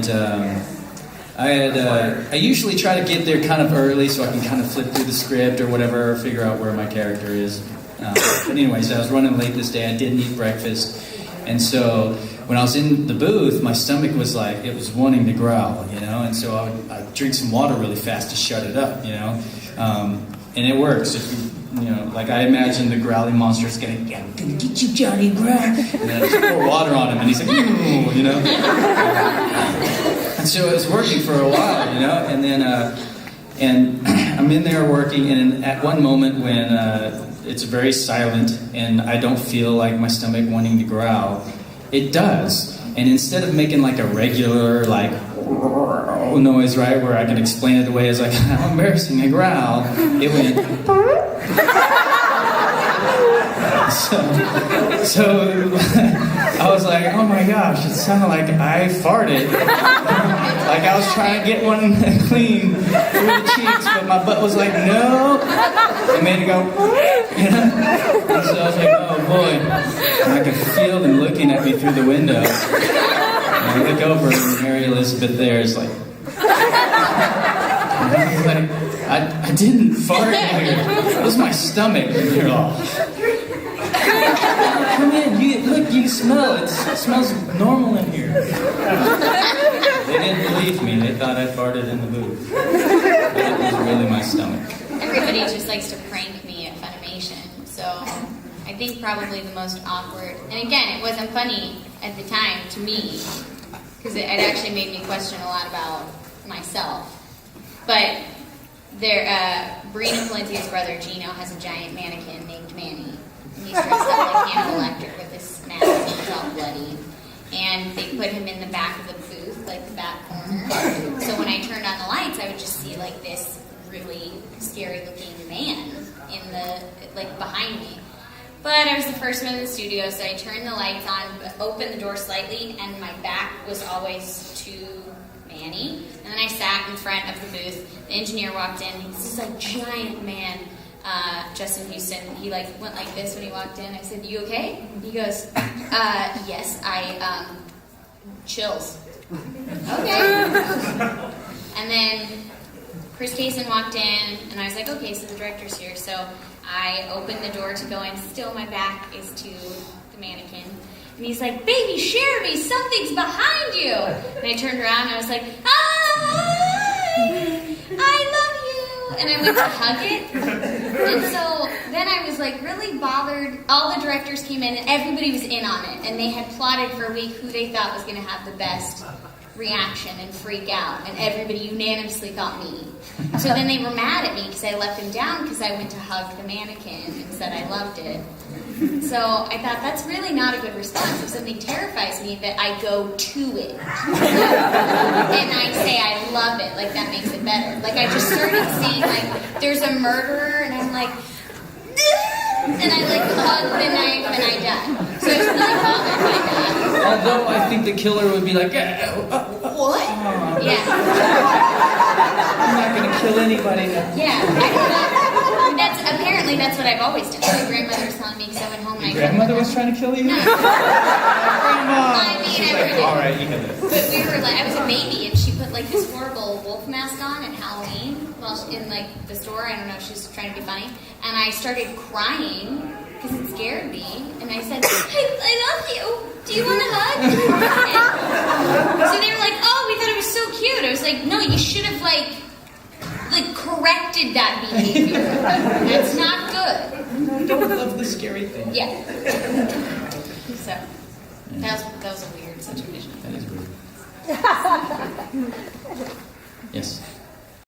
and I usually try to get there kind of early so I can kind of flip through the script or whatever, figure out where my character is. But anyways, I was running late this day. I didn't eat breakfast, and so when I was in the booth, my stomach was like, it was wanting to growl, you know, and so I'd drink some water really fast to shut it up, you know, and it works. If you know, like I imagine the growling monster is going to get you, Johnny, growl, and then I just pour water on him, and he's like, ooh, you know. And so it was working for a while, you know, and then and I'm in there working, and at one moment when it's very silent and I don't feel like my stomach wanting to growl, it does. And instead of making like a regular like noise, right, where I can explain it away as like, how embarrassing, a growl, it went. So I was like, oh my gosh, it sounded like I farted. Like I was trying to get one clean through the cheeks, but my butt was like, no. It made it go, you know? And so I was like, oh boy. And I could feel them looking at me through the window. And I look over and Mary Elizabeth there is like, and I was like, I didn't fart in here. It was my stomach. And you're all, come in, look, you smell. It smells normal in here. They didn't believe me. They thought I farted in the booth. But it was really my stomach. Everybody just likes to prank me at Funimation. So I think probably the most awkward. And again, it wasn't funny at the time to me, because it actually made me question a lot about myself. But Brina Valentia's brother Gino has a giant mannequin named Manny. And he's dressed up like Hannibal Lecter with this mask and he's all bloody. And they put him in the back of the booth, like the back corner. So when I turned on the lights, I would just see like this really scary looking man in the, like behind me. But I was the first one in the studio, so I turned the lights on, opened the door slightly, and my back was always to Manny. And then I sat in front of the booth. The engineer walked in. He's this like giant man, Justin Houston. He like went like this when he walked in. I said, "You okay?" He goes, "Yes, I chills." Okay. And then Chris Kaysen walked in, and I was like, "Okay, so the director's here." So I opened the door to go in. Still, my back is to the mannequin. And he's like, "Baby, share me. Something's behind you." And I turned around, and I was like, "I love you." And I went to hug it. And so then I was like really bothered. All the directors came in, and everybody was in on it. And they had plotted for a week who they thought was going to have the best reaction and freak out. And everybody unanimously thought me. So then they were mad at me because I let them down because I went to hug the mannequin and said I loved it. So I thought that's really not a good response. If something terrifies me, that I go to it. And I say I love it, like that makes it better. Like I just started seeing like there's a murderer and I'm like, and I like hug the knife and I die. So I was really bothered by that. Although I think the killer would be like, what? Yeah. I'm not going to kill anybody. Yeah, I don't know. Apparently that's what I've always done. My grandmother was telling me because I went home and Your grandmother was trying to kill you? No. Grandma! I mean, She's like, all right, you can do it. But we were like, I was a baby and she put like this horrible wolf mask on at Halloween while in like the store. I don't know if she was trying to be funny. And I started crying because it scared me. And I said, I love you. Do you want a hug? And so they were like, oh, we thought it was so cute. I was like, no, you should have like corrected that behavior. That's not good. I don't love the scary thing. Yeah. So that was a weird situation. That is weird. Yes.